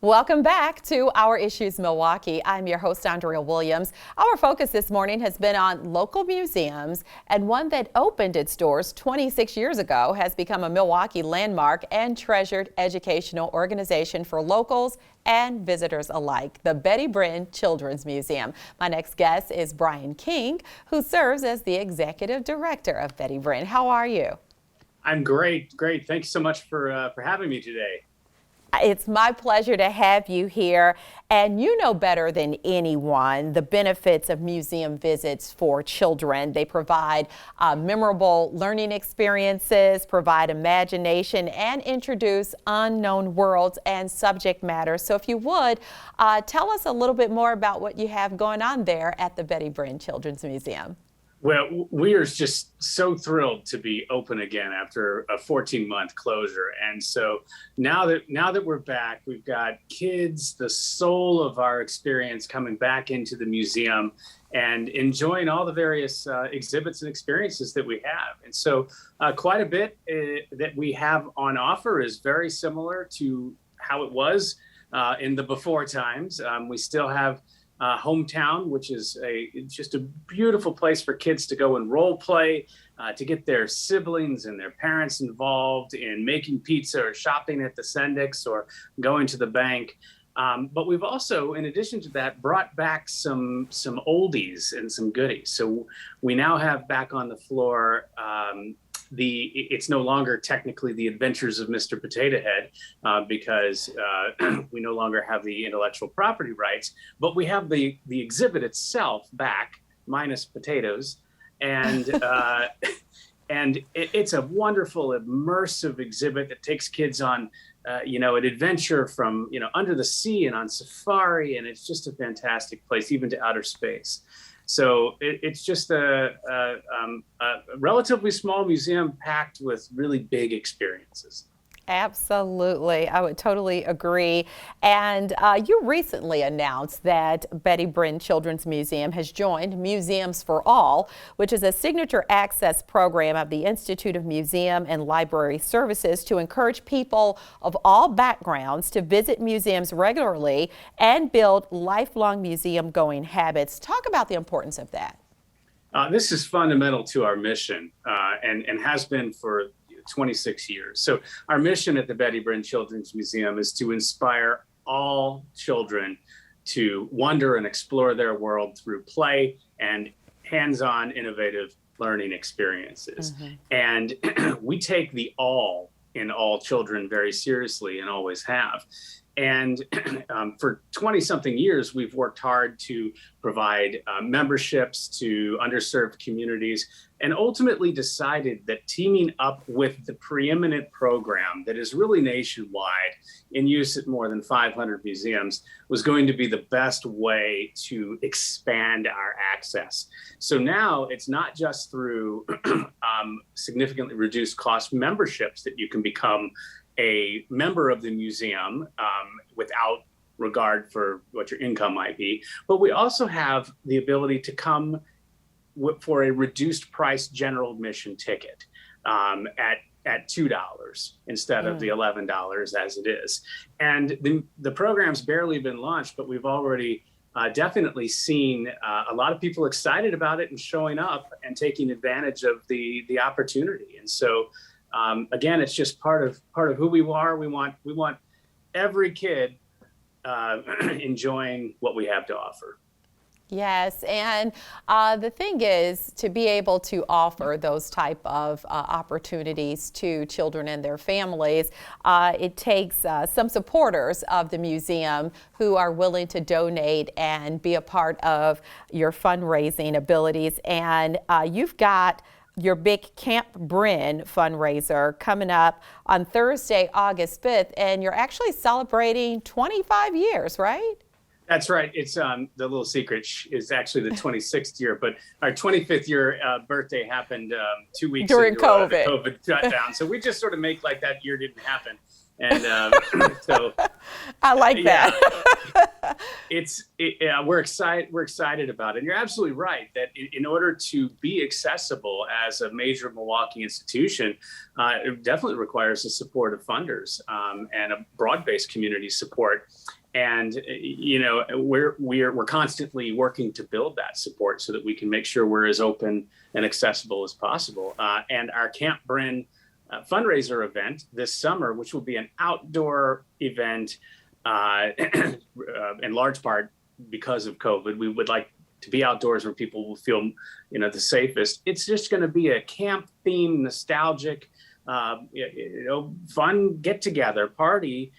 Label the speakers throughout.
Speaker 1: Welcome back to Our Issues Milwaukee. I'm your host, Andrea Williams. Our focus this morning has been on local museums, and one that opened its doors 26 years ago has become a Milwaukee landmark and treasured educational organization for locals and visitors alike, the Betty Brinn Children's Museum. My next guest is Brian King, who serves as the executive director of Betty Brinn. How are you?
Speaker 2: I'm great. Thanks so much for having me today.
Speaker 1: It's my pleasure to have you here, and you know better than anyone the benefits of museum visits for children. They provide memorable learning experiences, provide imagination, and introduce unknown worlds and subject matter. So if you would, tell us a little bit more about what you have going on there at the Betty Brinn Children's Museum.
Speaker 2: Well, we are just so thrilled to be open again after a 14-month closure. And so now that we're back, we've got kids, the soul of our experience, coming back into the museum and enjoying all the various exhibits and experiences that we have. And so quite a bit that we have on offer is very similar to how it was in the before times. We still have Hometown, which is just a beautiful place for kids to go and role play, to get their siblings and their parents involved in making pizza or shopping at the Sendix or going to the bank. But we've also, in addition to that, brought back some oldies and some goodies. So we now have back on the floor it's no longer technically the Adventures of Mr. Potato Head because we no longer have the intellectual property rights, but we have the exhibit itself back, minus potatoes, and it's a wonderful immersive exhibit that takes kids on an adventure from under the sea and on safari, and it's just a fantastic place, even to outer space. So it's just a relatively small museum packed with really big experiences.
Speaker 1: Absolutely. I would totally agree. And you recently announced that Betty Brinn Children's Museum has joined Museums for All, which is a signature access program of the Institute of Museum and Library Services to encourage people of all backgrounds to visit museums regularly and build lifelong museum-going habits. Talk about the importance of that.
Speaker 2: This is fundamental to our mission and has been for 26 years. So our mission at the Betty Brinn Children's Museum is to inspire all children to wonder and explore their world through play and hands-on innovative learning experiences. And we take the all in all children very seriously and always have. And for 20-something years, we've worked hard to provide memberships to underserved communities, and ultimately decided that teaming up with the preeminent program that is really nationwide, in use at more than 500 museums, was going to be the best way to expand our access. So now it's not just through significantly reduced cost memberships that you can become a member of the museum without regard for what your income might be, but we also have the ability to come for a reduced price general admission ticket at $2 instead of the $11 as it is. And the program's barely been launched, but we've already definitely seen a lot of people excited about it and showing up and taking advantage of the opportunity. And so again, it's just part of who we are. We want every kid enjoying what we have to offer.
Speaker 1: Yes, and the thing is to be able to offer those type of opportunities to children and their families, it takes some supporters of the museum who are willing to donate and be a part of your fundraising abilities. And you've got your big Camp Brinn fundraiser coming up on Thursday, August 5th, and you're actually celebrating 25 years, right?
Speaker 2: That's right. It's the little secret is actually the 26th year, but our 25th year birthday happened 2 weeks
Speaker 1: during COVID.
Speaker 2: The COVID shutdown. So we just sort of make like that year didn't happen. And so
Speaker 1: I like that.
Speaker 2: We're excited. We're excited about it. And you're absolutely right that in order to be accessible as a major Milwaukee institution, it definitely requires the support of funders and a broad-based community support. And we're constantly working to build that support so that we can make sure we're as open and accessible as possible. And our Camp Brinn fundraiser event this summer, which will be an outdoor event. In large part because of COVID, we would like to be outdoors where people will feel, the safest. It's just going to be a camp themed, nostalgic, fun get together party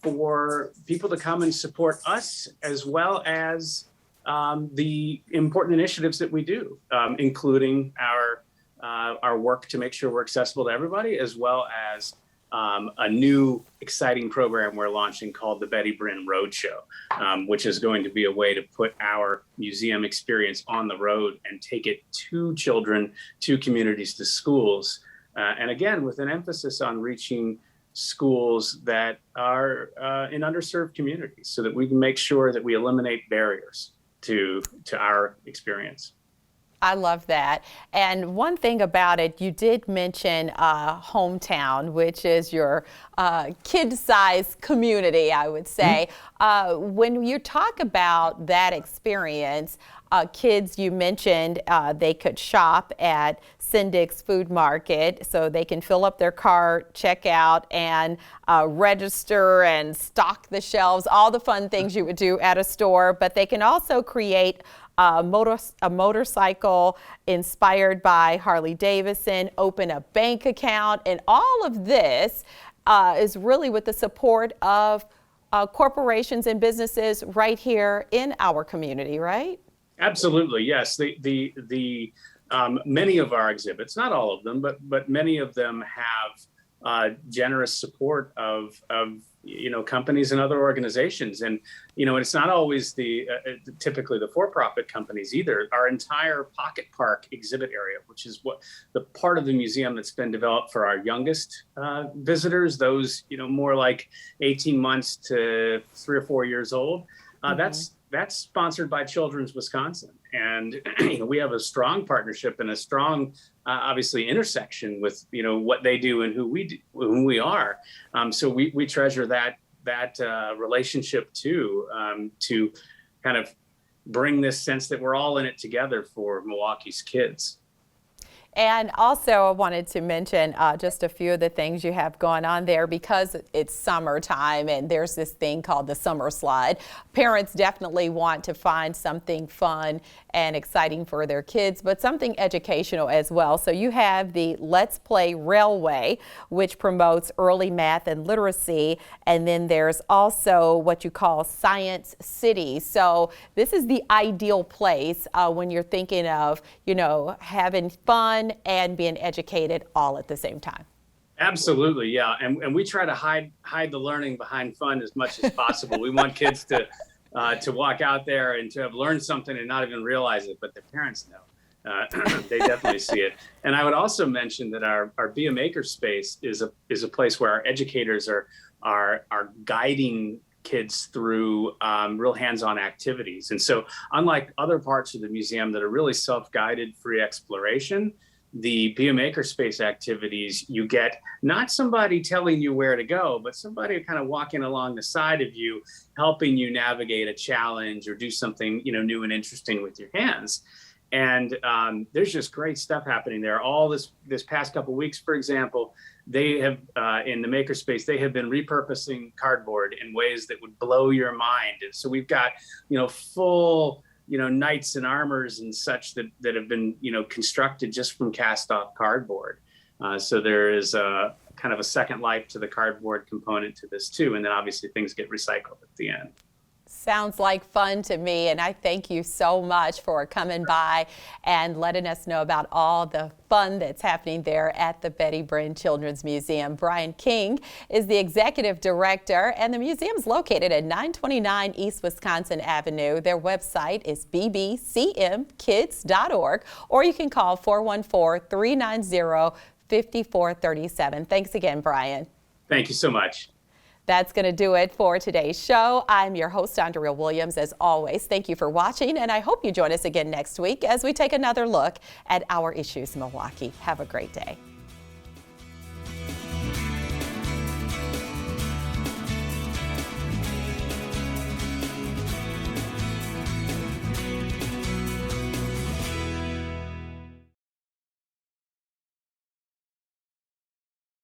Speaker 2: for people to come and support us, as well as the important initiatives that we do, including our work to make sure we're accessible to everybody, as well as a new exciting program we're launching called the Betty Brinn Roadshow, which is going to be a way to put our museum experience on the road and take it to children, to communities, to schools. And again, with an emphasis on reaching schools that are in underserved communities so that we can make sure that we eliminate barriers to our experience.
Speaker 1: I love that. And one thing about it, you did mention hometown, which is your kid-sized community, I would say. When you talk about that experience, kids, you mentioned they could shop at Syndic's Food Market, so they can fill up their cart, check out, and register and stock the shelves, all the fun things you would do at a store. But they can also create a motorcycle inspired by Harley Davidson, open a bank account, and all of this is really with the support of corporations and businesses right here in our community, right?
Speaker 2: Absolutely, yes. The many of our exhibits, not all of them, but many of them have generous support of companies and other organizations. And, it's not always typically the for-profit companies either. Our entire Pocket Park exhibit area, which is what the part of the museum that's been developed for our youngest visitors, those, more like 18 months to 3 or 4 years old, that's sponsored by Children's Wisconsin. And, we have a strong partnership and a strong, obviously, intersection with, what they do and who we are. So we treasure that relationship too, to kind of bring this sense that we're all in it together for Milwaukee's kids.
Speaker 1: And also I wanted to mention just a few of the things you have going on there, because it's summertime and there's this thing called the summer slide. Parents definitely want to find something fun and exciting for their kids, but something educational as well. So you have the Let's Play Railway, which promotes early math and literacy. And then there's also what you call Science City. So this is the ideal place when you're thinking of, having fun and being educated all at the same time.
Speaker 2: Absolutely, yeah. And we try to hide the learning behind fun as much as possible. We want kids to walk out there and to have learned something and not even realize it, but their parents know. They definitely see it. And I would also mention that our Be a Maker space is a place where our educators are guiding kids through real hands-on activities. And so unlike other parts of the museum that are really self-guided free exploration, the Be a Makerspace activities, you get not somebody telling you where to go, but somebody kind of walking along the side of you, helping you navigate a challenge or do something, new and interesting with your hands. And there's just great stuff happening there. All this past couple of weeks, for example, they have in the Makerspace, they have been repurposing cardboard in ways that would blow your mind. And so we've got, full knights and armors and such that have been, constructed just from cast off cardboard. So there is a kind of a second life to the cardboard component to this too. And then obviously things get recycled at the end.
Speaker 1: Sounds like fun to me, and I thank you so much for coming by and letting us know about all the fun that's happening there at the Betty Brinn Children's Museum. Brian King is the executive director, and the museum is located at 929 East Wisconsin Avenue. Their website is bbcmkids.org, or you can call 414-390-5437. Thanks again, Brian.
Speaker 2: Thank you so much.
Speaker 1: That's going to do it for today's show. I'm your host, Andrea Williams. As always, thank you for watching, and I hope you join us again next week as we take another look at our issues in Milwaukee. Have a great day.